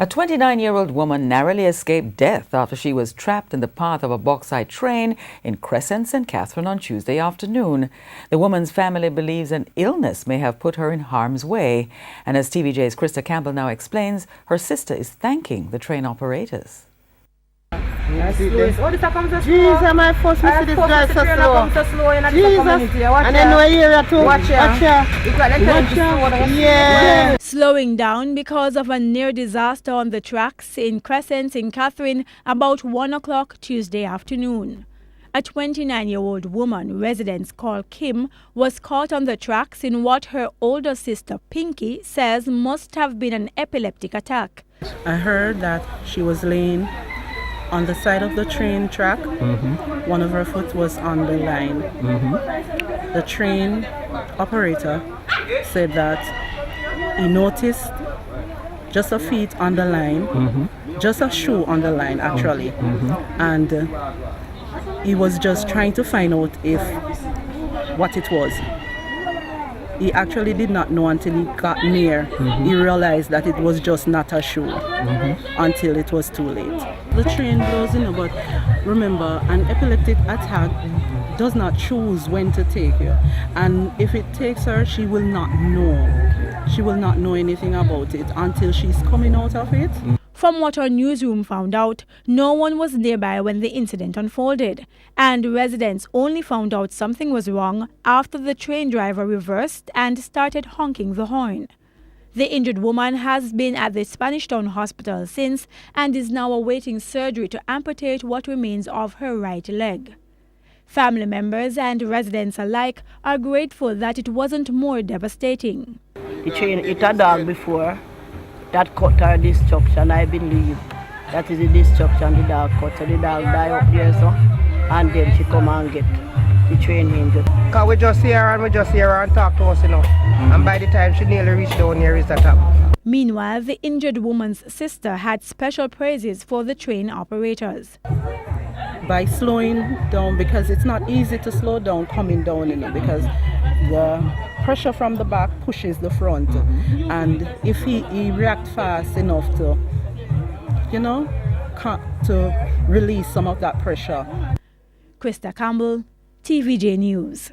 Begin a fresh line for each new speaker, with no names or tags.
A 29-year-old woman narrowly escaped death after she was trapped in the path of a bauxite train in Crescent, St. Catherine on Tuesday afternoon. The woman's family believes an illness may have put her in harm's way. And as TVJ's Krista Campbell now explains, her sister is thanking the train operators.
Jesus, my first miss this drive so slow. Jesus, and then no area too. Watch ya. Yeah.
Slowing down because of a near disaster on the tracks in Crescent, St. Catherine, about 1 o'clock Tuesday afternoon. A 29-year-old woman, residents call Kim, was caught on the tracks in what her older sister Pinky says must have been an epileptic attack.
I heard that she was laying on the side of the train track. One of her foot was on the line. The train operator said that he noticed just a feet on the line, just a shoe on the line actually, and he was just trying to find out what it was. He actually did not know until he got near. He realized that it was just not a shoe until it was too late. The train blows in, but remember, an epileptic attack does not choose when to take you. And if it takes her, she will not know. She will not know anything about it until she's coming out of it.
From what our newsroom found out, no one was nearby when the incident unfolded, and residents only found out something was wrong after the train driver reversed and started honking the horn. The injured woman has been at the Spanish Town Hospital since and is now awaiting surgery to amputate what remains of her right leg. Family members and residents alike are grateful that it wasn't more devastating.
The train hit a dog before. That cut her destruction, I believe. That is the destruction the dog cut. So the dog died up there, so, and then she come and get the train injured.
Because we just hear her and talk to us, And by the time she nearly reached down here is the top.
Meanwhile, the injured woman's sister had special praises for the train operators.
By slowing down, because it's not easy to slow down coming down, because the pressure from the back pushes the front, and if he reacts fast enough to, to release some of that pressure.
Krista Campbell, TVJ News.